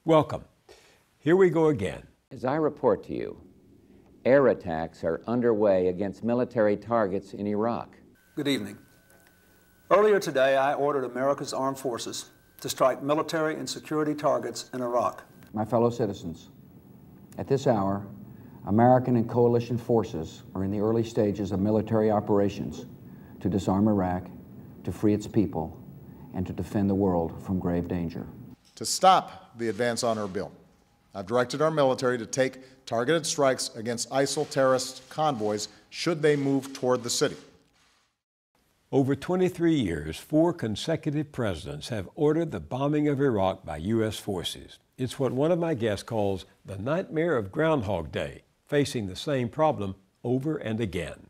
Welcome. Here we go again. As I report to you, air attacks are underway against military targets in Iraq. Good evening. Earlier today, I ordered America's armed forces to strike military and security targets in Iraq. My fellow citizens, at this hour, American and coalition forces are in the early stages of military operations to disarm Iraq, to free its people, and to defend the world from grave danger. To stop the advance on Erbil, I've directed our military to take targeted strikes against ISIL terrorist convoys should they move toward the city. Over 23 years, 4 consecutive presidents have ordered the bombing of Iraq by U.S. forces. It's what one of my guests calls the nightmare of Groundhog Day, facing the same problem over and again.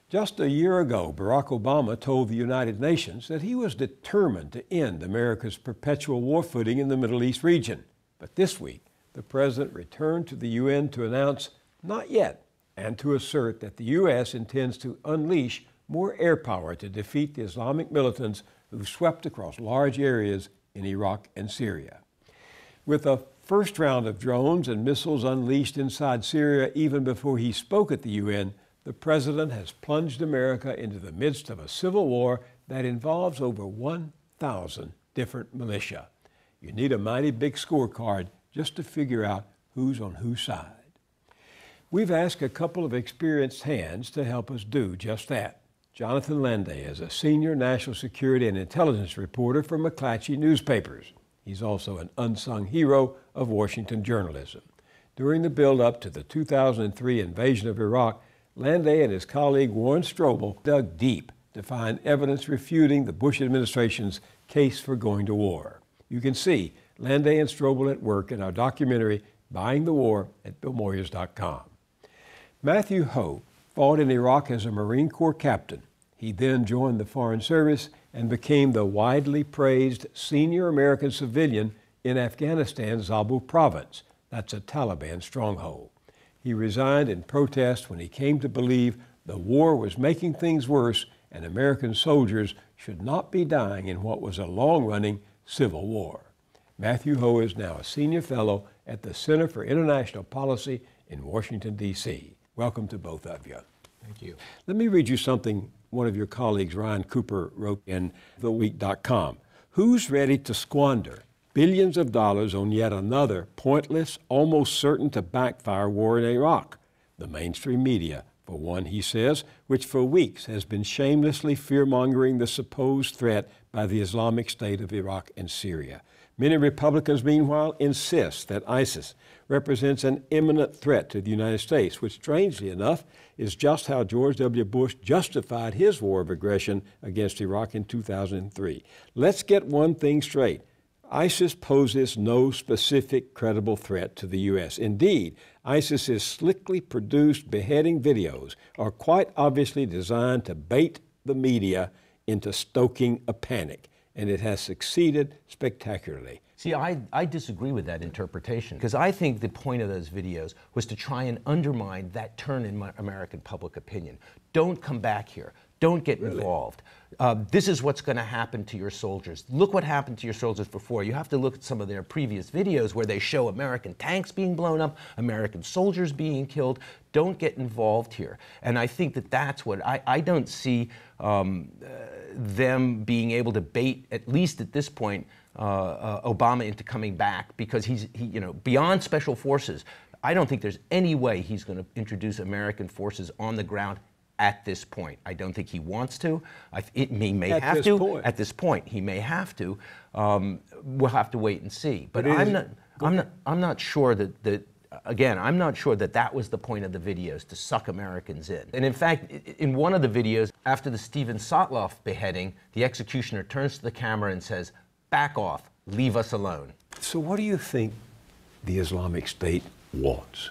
Just a year ago, Barack Obama told the United Nations that he was determined to end America's perpetual war footing in the Middle East region. But this week, the president returned to the UN to announce, not yet, and to assert that the U.S. intends to unleash more air power to defeat the Islamic militants who've swept across large areas in Iraq and Syria. With a first round of drones and missiles unleashed inside Syria even before he spoke at the UN, the president has plunged America into the midst of a civil war that involves over 1,000 different militia. You need a mighty big scorecard just to figure out who's on whose side. We've asked a couple of experienced hands to help us do just that. Jonathan Landay is a senior national security and intelligence reporter for McClatchy newspapers. He's also an unsung hero of Washington journalism. During the build-up to the 2003 invasion of Iraq, Landay and his colleague Warren Strobel dug deep to find evidence refuting the Bush administration's case for going to war. You can see Landay and Strobel at work in our documentary, Buying the War, at BillMoyers.com. Matthew Ho fought in Iraq as a Marine Corps captain. He then joined the Foreign Service and became the widely praised senior American civilian in Afghanistan's Zabul province. That's a Taliban stronghold. He resigned in protest when he came to believe the war was making things worse and American soldiers should not be dying in what was a long-running civil war. Matthew Ho is now a senior fellow at the Center for International Policy in Washington, D.C. Welcome to both of you. Thank you. Let me read you something one of your colleagues, Ryan Cooper, wrote in TheWeek.com. Who's ready to squander billions of dollars on yet another pointless, almost certain to backfire war in Iraq? The mainstream media, for one, he says, which for weeks has been shamelessly fear-mongering the supposed threat by the Islamic State of Iraq and Syria. Many Republicans, meanwhile, insist that ISIS represents an imminent threat to the United States, which, strangely enough, is just how George W. Bush justified his war of aggression against Iraq in 2003. Let's get one thing straight. ISIS poses no specific credible threat to the U.S. Indeed, ISIS's slickly produced beheading videos are quite obviously designed to bait the media into stoking a panic, and it has succeeded spectacularly. See, I disagree with that interpretation, because I think the point of those videos was to try and undermine that turn in American public opinion. Don't come back here. Don't get involved. This is what's going to happen to your soldiers. Look what happened to your soldiers before. You have to look at some of their previous videos where they show American tanks being blown up, American soldiers being killed. Don't get involved here. And I think that that's what I don't see them being able to bait, at least at this point, Obama into coming back, because he beyond special forces, I don't think there's any way he's going to introduce American forces on the ground at this point. I don't think he wants to. He may have to. At this point, he may have to. We'll have to wait and see. But I'm not sure that again, I'm not sure that that was the point of the videos, to suck Americans in. And in fact, in one of the videos, after the Steven Sotloff beheading, the executioner turns to the camera and says, "Back off, leave us alone." So what do you think the Islamic State wants?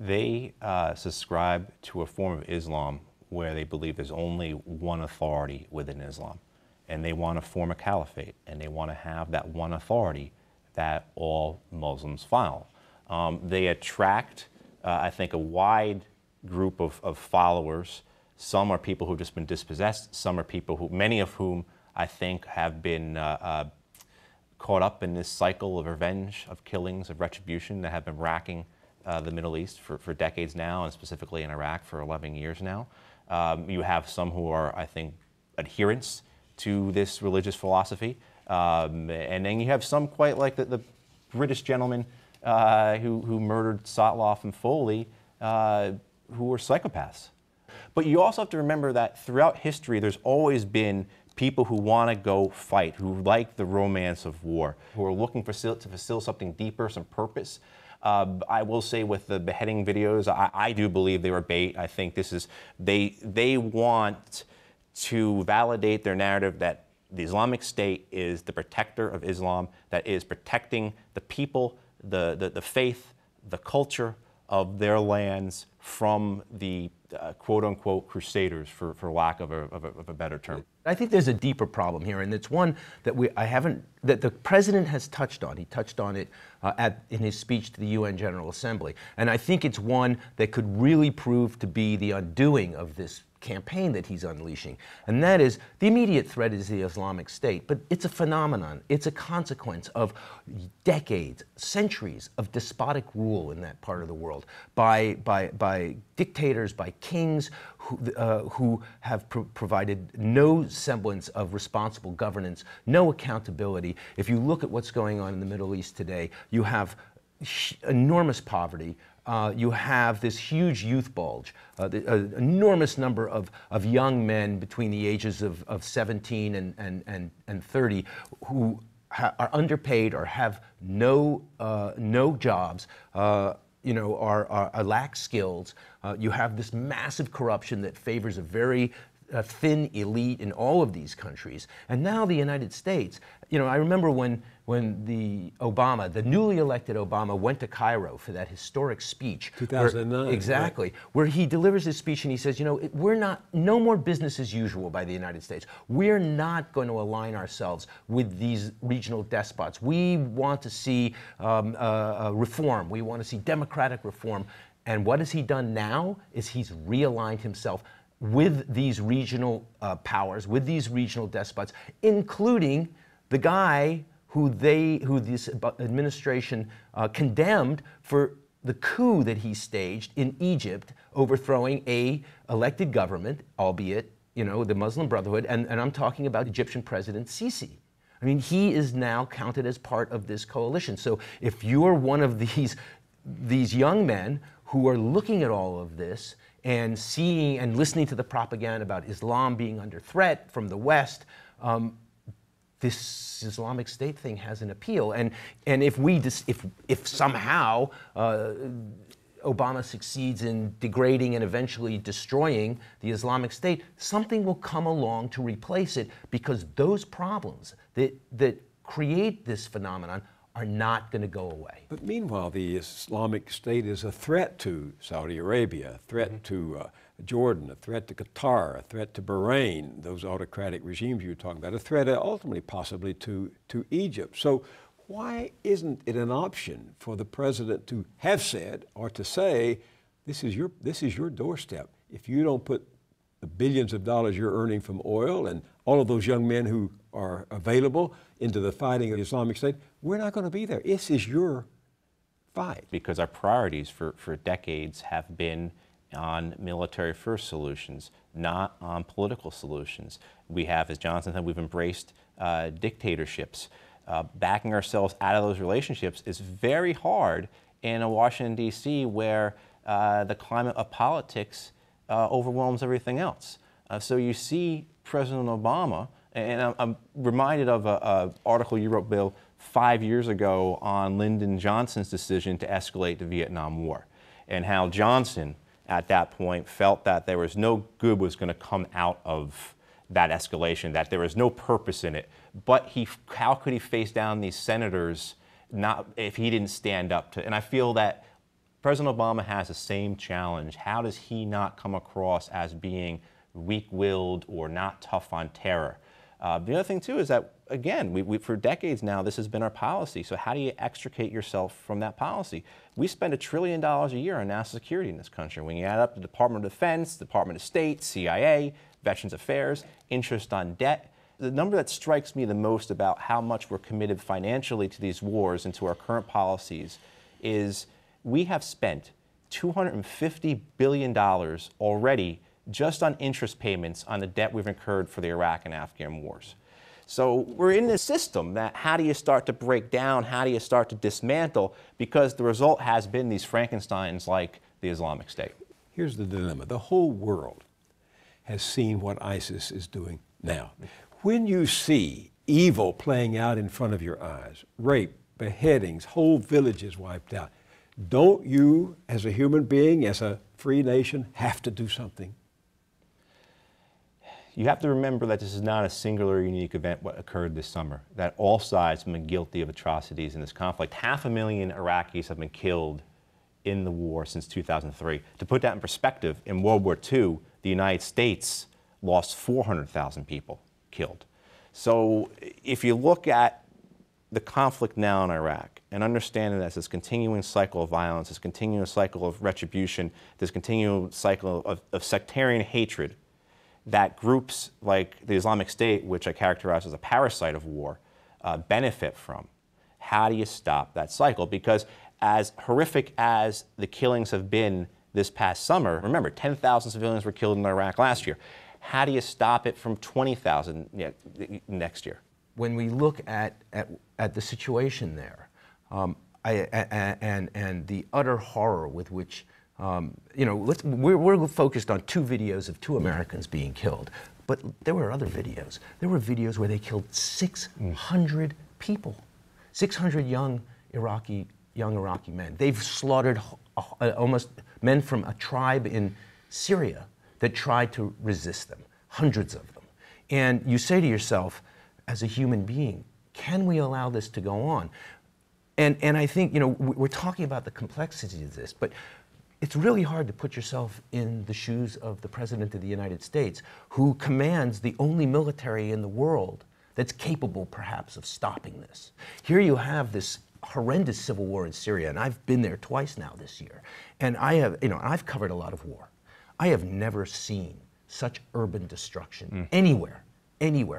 They subscribe to a form of Islam where they believe there's only one authority within Islam. And they want to form a caliphate, and they want to have that one authority that all Muslims follow. They attract, I think, a wide group of followers. Some are people who've just been dispossessed. Some are people who, many of whom I think have been caught up in this cycle of revenge, of killings, of retribution that have been racking the Middle East for decades now, and specifically in Iraq for 11 years now. You have some who are, I think, adherents to this religious philosophy. And then you have some quite like the British gentleman who murdered Sotloff and Foley, who were psychopaths. But you also have to remember that throughout history, there's always been people who want to go fight, who like the romance of war, who are looking to fulfill something deeper, some purpose. I will say with the beheading videos, I do believe they were bait. I think this is, they want to validate their narrative that the Islamic State is the protector of Islam, that is protecting the people, the faith, the culture of their lands from the quote-unquote crusaders, for lack of a better term. I think there's a deeper problem here, and it's one that that the president has touched on. He touched on it in his speech to the UN General Assembly, and I think it's one that could really prove to be the undoing of this campaign that he's unleashing. And that is, the immediate threat is the Islamic State, but it's a phenomenon. It's a consequence of decades, centuries of despotic rule in that part of the world by dictators, by kings who have provided no semblance of responsible governance, no accountability. If you look at what's going on in the Middle East today, you have enormous poverty. You have this huge youth bulge, an enormous number of young men between the ages of 17 and 30 who are underpaid or have no jobs, lack skills. You have this massive corruption that favors a very thin elite in all of these countries. And now the United States, I remember when the newly elected Obama went to Cairo for that historic speech. 2009. Exactly. Right. Where he delivers his speech and he says, no more business as usual by the United States. We're not going to align ourselves with these regional despots. We want to see reform. We want to see democratic reform. And what has he done now is he's realigned himself with these regional powers, with these regional despots, including the guy who this administration condemned for the coup that he staged in Egypt, overthrowing a elected government, albeit, the Muslim Brotherhood, and I'm talking about Egyptian President Sisi. I mean, he is now counted as part of this coalition. So if you're one of these young men who are looking at all of this and seeing and listening to the propaganda about Islam being under threat from the West, this Islamic State thing has an appeal. And if somehow Obama succeeds in degrading and eventually destroying the Islamic State, something will come along to replace it, because those problems that create this phenomenon are not going to go away. But meanwhile, the Islamic State is a threat to Saudi Arabia, a threat to Jordan, a threat to Qatar, a threat to Bahrain, those autocratic regimes you were talking about, a threat ultimately possibly to Egypt. So why isn't it an option for the president to have said or to say, this is your doorstep. If you don't put the billions of dollars you're earning from oil and all of those young men who are available into the fighting of the Islamic State, we're not going to be there. This is your fight. Because our priorities for decades have been on military-first solutions, not on political solutions. We have, as Johnson said, we've embraced dictatorships. Backing ourselves out of those relationships is very hard in a Washington, D.C., where the climate of politics overwhelms everything else. So you see President Obama, and I'm reminded of an article you wrote, Bill, 5 years ago on Lyndon Johnson's decision to escalate the Vietnam War, and how Johnson, at that point, felt that there was no good was going to come out of that escalation, that there was no purpose in it. But how could he face down these senators if he didn't stand up to? And I feel that President Obama has the same challenge. How does he not come across as being weak-willed or not tough on terror? The other thing, too, is that, again, for decades now, this has been our policy. So how do you extricate yourself from that policy? We spend $1 trillion a year on national security in this country. When you add up the Department of Defense, Department of State, CIA, Veterans Affairs, interest on debt, The number that strikes me the most about how much we're committed financially to these wars and to our current policies is we have spent $250 billion already just on interest payments on the debt we've incurred for the Iraq and Afghan wars. So we're in this system that how do you start to break down, how do you start to dismantle, because the result has been these Frankensteins like the Islamic State. Here's the dilemma. The whole world has seen what ISIS is doing now. When you see evil playing out in front of your eyes, rape, beheadings, whole villages wiped out, don't you, as a human being, as a free nation, have to do something? You have to remember that this is not a singular, unique event what occurred this summer, that all sides have been guilty of atrocities in this conflict. 500,000 Iraqis have been killed in the war since 2003. To put that in perspective, in World War II, the United States lost 400,000 people killed. So if you look at the conflict now in Iraq and understanding that it's this continuing cycle of violence, this continuing cycle of retribution, this continuing cycle of sectarian hatred that groups like the Islamic State, which I characterize as a parasite of war, benefit from. How do you stop that cycle? Because as horrific as the killings have been this past summer, remember, 10,000 civilians were killed in Iraq last year. How do you stop it from 20,000 next year? When we look at the situation there, and the utter horror with which, we're focused on 2 videos of 2 Americans being killed, but there were other videos. There were videos where they killed 600 people, 600 young Iraqi men. They've slaughtered almost men from a tribe in Syria that tried to resist them, hundreds of them. And you say to yourself, as a human being, can we allow this to go on? And I think, we're talking about the complexity of this, but it's really hard to put yourself in the shoes of the President of the United States, who commands the only military in the world that's capable, perhaps, of stopping this. Here you have this horrendous civil war in Syria, and I've been there twice now this year, and I've covered a lot of war. I have never seen such urban destruction anywhere.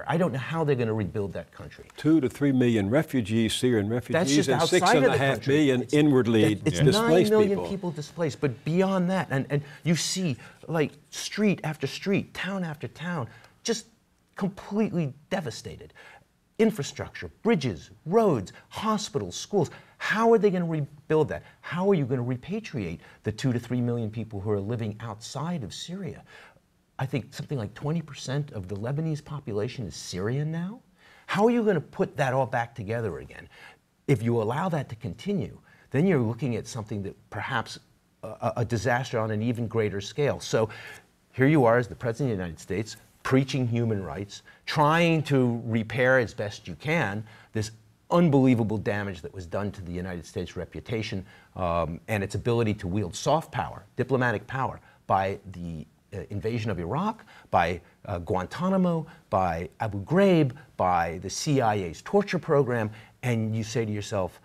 I don't know how they're going to rebuild that country. 2 to 3 million refugees, Syrian refugees, and outside 6.5 million inwardly displaced 9 million people displaced, but beyond that, and you see like street after street, town after town, just completely devastated. Infrastructure, bridges, roads, hospitals, schools. How are they going to rebuild that? How are you going to repatriate the 2 to 3 million people who are living outside of Syria? I think something like 20% of the Lebanese population is Syrian now. How are you going to put that all back together again? If you allow that to continue, then you're looking at something that perhaps a disaster on an even greater scale. So here you are as the President of the United States, preaching human rights, trying to repair as best you can this unbelievable damage that was done to the United States' reputation and its ability to wield soft power, diplomatic power, by the invasion of Iraq, by Guantanamo, by Abu Ghraib, by the CIA's torture program, and you say to yourself,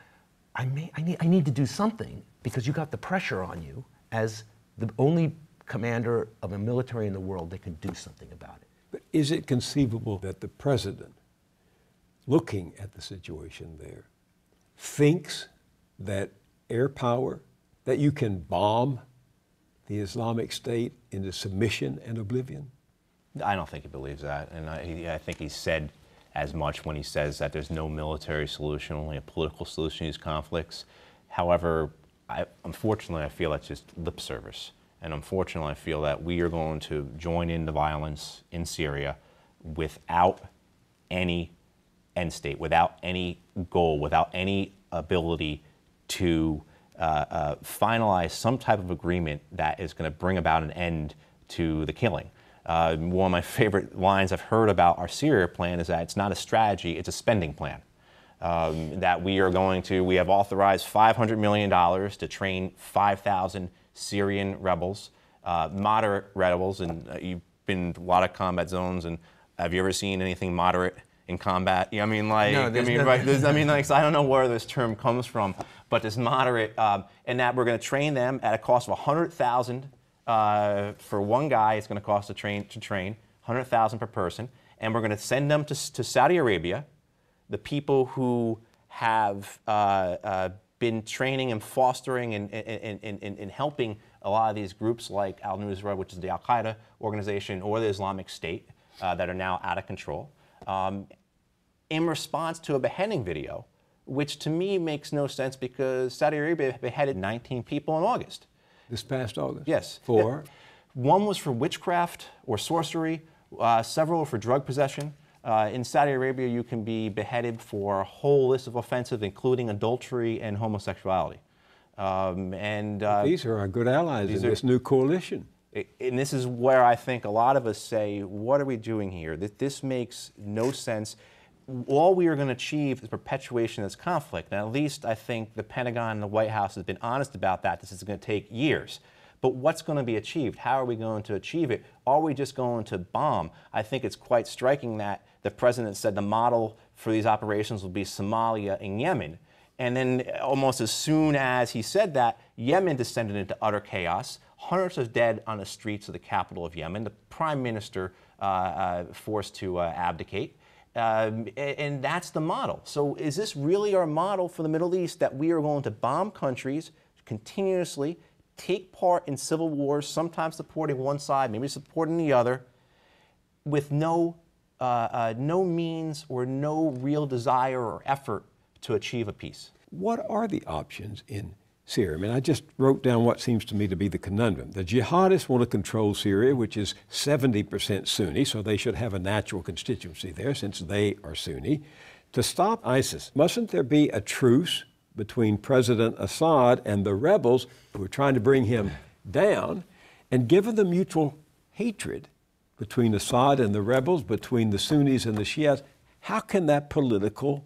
I need to do something because you got the pressure on you as the only commander of a military in the world that can do something about it. But is it conceivable that the president, looking at the situation there, thinks that air power, that you can bomb the Islamic State into submission and oblivion? I don't think he believes that, and I think he said as much when he says that there's no military solution, only a political solution to these conflicts. However, unfortunately, I feel that's just lip service. And unfortunately, I feel that we are going to join in the violence in Syria without any end state, without any goal, without any ability to finalize some type of agreement that is going to bring about an end to the killing. One of my favorite lines I've heard about our Syria plan is that it's not a strategy, it's a spending plan. That we have authorized $500 million to train 5,000 Syrian rebels, moderate rebels, and you've been in a lot of combat zones, and have you ever seen anything moderate in combat? I don't know where this term comes from, but this moderate, and that we're going to train them at a cost of $100,000 for one guy. It's going to cost to train $100,000 per person, and we're going to send them to Saudi Arabia, the people who have been training and fostering and helping a lot of these groups like al-Nusra, which is the al-Qaeda organization, or the Islamic State, that are now out of control, in response to a beheading video, which to me makes no sense because Saudi Arabia beheaded 19 people in August. This past August? Yes. For? One was for witchcraft or sorcery, several for drug possession. In Saudi Arabia, you can be beheaded for a whole list of offenses, including adultery and homosexuality. These are our good allies in this new coalition. And this is where I think a lot of us say, what are we doing here? This makes no sense. All we are going to achieve is perpetuation of this conflict. And at least I think the Pentagon and the White House has been honest about that. This is going to take years. But what's going to be achieved? How are we going to achieve it? Are we just going to bomb? I think it's quite striking that the president said the model for these operations will be Somalia and Yemen. And then almost as soon as he said that, Yemen descended into utter chaos. Hundreds of dead on the streets of the capital of Yemen. The prime minister forced to abdicate. And that's the model. So is this really our model for the Middle East, that we are going to bomb countries continuously, take part in civil wars, sometimes supporting one side, maybe supporting the other, with no means or no real desire or effort to achieve a peace? What are the options in Syria? I mean, I just wrote down what seems to me to be the conundrum. The jihadists want to control Syria, which is 70% Sunni, so they should have a natural constituency there since they are Sunni. To stop ISIS, mustn't there be a truce between President Assad and the rebels who are trying to bring him down? And given the mutual hatred between Assad and the rebels, between the Sunnis and the Shias, how can that political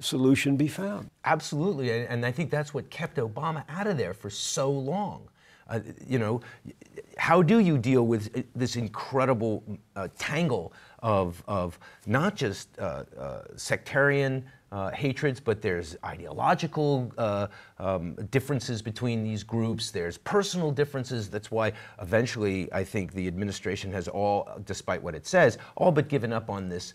solution be found? Absolutely, and I think that's what kept Obama out of there for so long. You know, how do you deal with this incredible tangle of not just sectarian hatreds, but there's ideological differences between these groups. There's personal differences. That's why eventually I think the administration has all, despite what it says, all but given up on this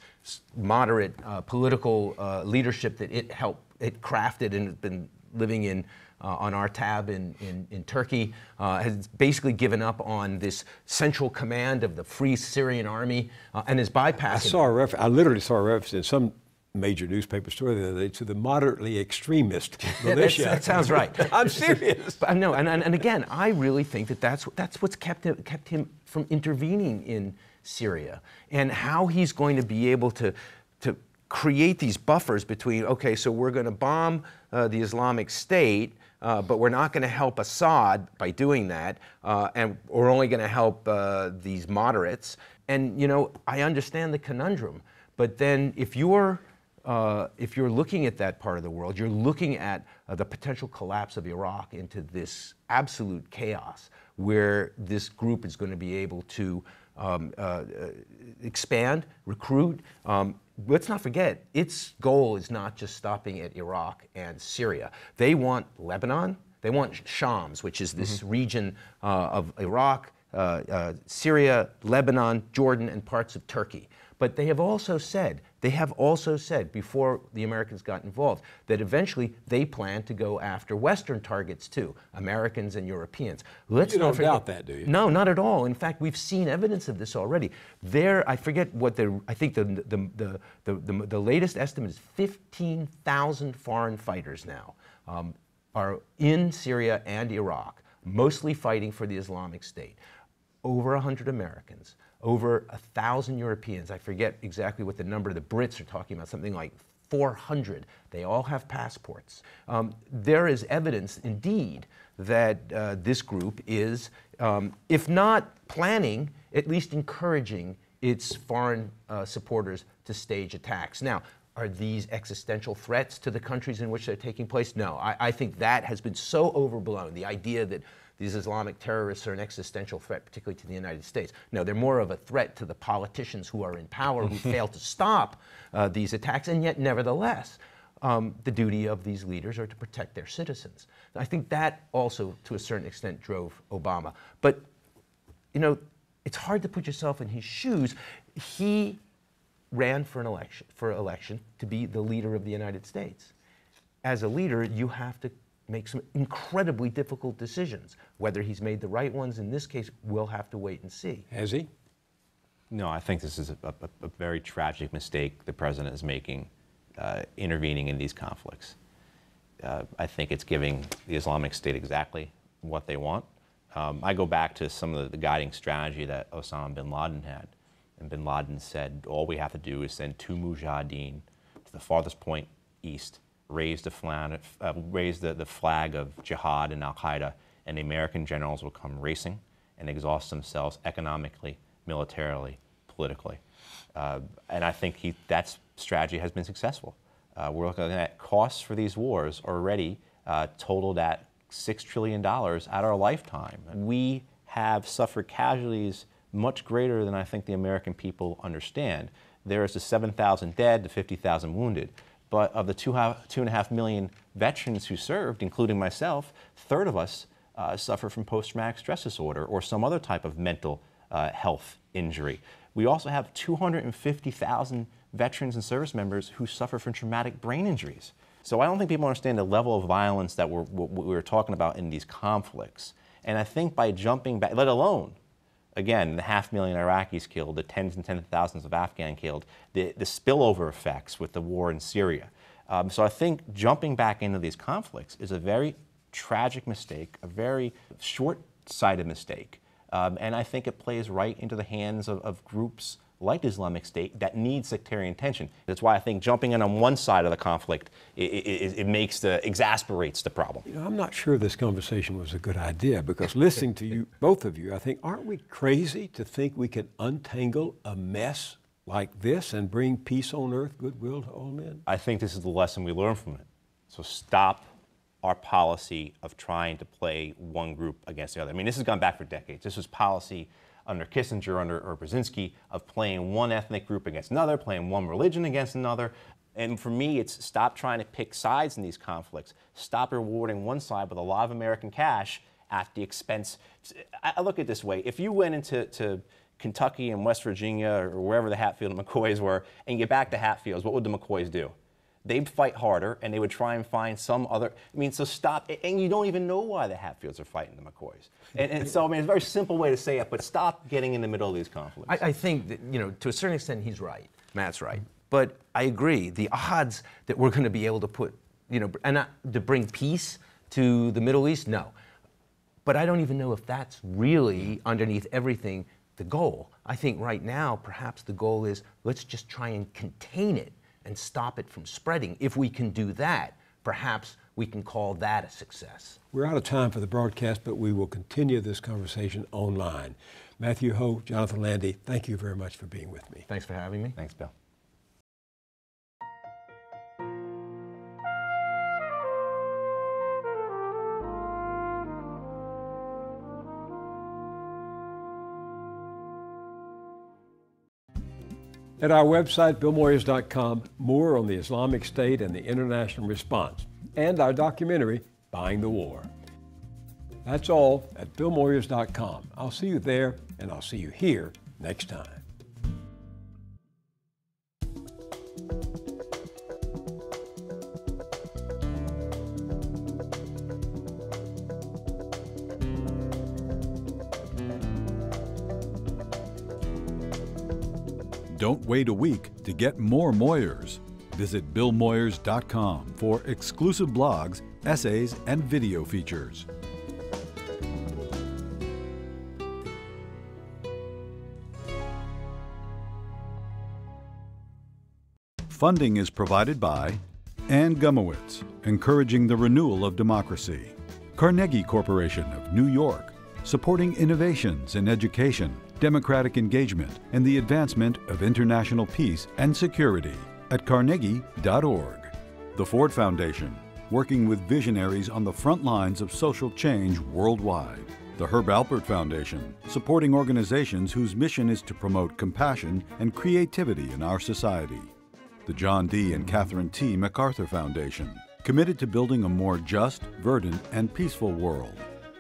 moderate political leadership that it crafted and has been living in on our tab in Turkey, has basically given up on this central command of the Free Syrian Army and is bypassing. I literally saw a reference in some major newspaper story the other day to the moderately extremist militia. That sounds right. I'm serious. But no, and again, I really think that's what's kept him from intervening in Syria, and how he's going to be able to create these buffers between, okay, so we're going to bomb the Islamic State, but we're not going to help Assad by doing that, and we're only going to help these moderates. And you know, I understand the conundrum, but then if you're looking at that part of the world, you're looking at the potential collapse of Iraq into this absolute chaos, where this group is going to be able to expand, recruit. Let's not forget, its goal is not just stopping at Iraq and Syria. They want Lebanon, they want Shams, which is this region of Iraq, Syria, Lebanon, Jordan, and parts of Turkey. But they have also said before the Americans got involved that eventually they plan to go after Western targets too, Americans and Europeans. You don't doubt that, do you? No, not at all. In fact, we've seen evidence of this already. I forget what I think the latest estimate is 15,000 foreign fighters now are in Syria and Iraq, mostly fighting for the Islamic State. Over 100 Americans, over 1,000 Europeans. I forget exactly what the number. The Brits are talking about something like 400. They all have passports. There is evidence, indeed, that this group is, if not planning, at least encouraging its foreign supporters to stage attacks. Now, are these existential threats to the countries in which they're taking place? No, I think that has been so overblown, the idea that these Islamic terrorists are an existential threat, particularly to the United States. No, they're more of a threat to the politicians who are in power, who fail to stop these attacks, and yet, nevertheless, the duty of these leaders are to protect their citizens. I think that also, to a certain extent, drove Obama. But, you know, it's hard to put yourself in his shoes. He ran for election to be the leader of the United States. As a leader, you have to make some incredibly difficult decisions. Whether he's made the right ones in this case, we'll have to wait and see. Has he? No, I think this is a very tragic mistake the president is making, intervening in these conflicts. I think it's giving the Islamic State exactly what they want. I go back to some of the guiding strategy that Osama bin Laden had. And bin Laden said, all we have to do is send 2 mujahideen to the farthest point east, raise the flag of jihad and al-Qaeda, and the American generals will come racing and exhaust themselves economically, militarily, politically. And I think that strategy has been successful. We're looking at costs for these wars already totaled at $6 trillion at our lifetime. We have suffered casualties much greater than I think the American people understand. There is the 7,000 dead, the 50,000 wounded. But of the 2.5 million veterans who served, including myself, a third of us suffer from post-traumatic stress disorder or some other type of mental health injury. We also have 250,000 veterans and service members who suffer from traumatic brain injuries. So I don't think people understand the level of violence that we're talking about in these conflicts. And I think by jumping back, let alone, again, the 500,000 Iraqis killed, the tens and tens of thousands of Afghans killed, the spillover effects with the war in Syria. So I think jumping back into these conflicts is a very tragic mistake, a very short-sighted mistake. And I think it plays right into the hands of groups like Islamic State that need sectarian tension. That's why I think jumping in on one side of the conflict, exasperates the problem. You know, I'm not sure this conversation was a good idea, because listening to you, both of you, I think, aren't we crazy to think we can untangle a mess like this and bring peace on earth, goodwill to all men? I think this is the lesson we learn from it. So stop our policy of trying to play one group against the other. I mean, this has gone back for decades. This was policy under Kissinger, under Brzezinski, of playing one ethnic group against another, playing one religion against another. And for me, it's stop trying to pick sides in these conflicts. Stop rewarding one side with a lot of American cash at the expense. I look at it this way. If you went into Kentucky and West Virginia or wherever the Hatfield and McCoys were and get back to Hatfields, what would the McCoys do? They'd fight harder, and they would try and find some other. I mean, so stop. And you don't even know why the Hatfields are fighting the McCoys. And so, I mean, it's a very simple way to say it, but stop getting in the middle of these conflicts. I think that, you know, to a certain extent, he's right. Matt's right. But I agree. The odds that we're going to be able to put, you know, and not to bring peace to the Middle East, no. But I don't even know if that's really underneath everything the goal. I think right now, perhaps the goal is let's just try and contain it and stop it from spreading. If we can do that, perhaps we can call that a success. We're out of time for the broadcast, but we will continue this conversation online. Matthew Ho, Jonathan Landy, thank you very much for being with me. Thanks for having me. Thanks, Bill. At our website, BillMoyers.com, more on the Islamic State and the international response, and our documentary, Buying the War. That's all at BillMoyers.com. I'll see you there, and I'll see you here next time. Don't wait a week to get more Moyers. Visit BillMoyers.com for exclusive blogs, essays, and video features. Funding is provided by Ann Gumowitz, encouraging the renewal of democracy. Carnegie Corporation of New York, supporting innovations in education, democratic engagement, and the advancement of international peace and security at carnegie.org. The Ford Foundation, working with visionaries on the front lines of social change worldwide. The Herb Alpert Foundation, supporting organizations whose mission is to promote compassion and creativity in our society. The John D. and Catherine T. MacArthur Foundation, committed to building a more just, verdant, and peaceful world.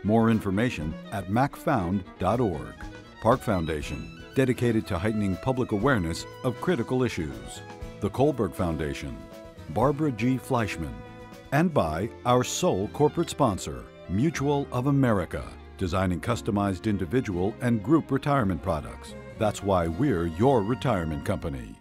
More information at macfound.org. Park Foundation, dedicated to heightening public awareness of critical issues. The Kohlberg Foundation, Barbara G. Fleischman, and by our sole corporate sponsor, Mutual of America, designing customized individual and group retirement products. That's why we're your retirement company.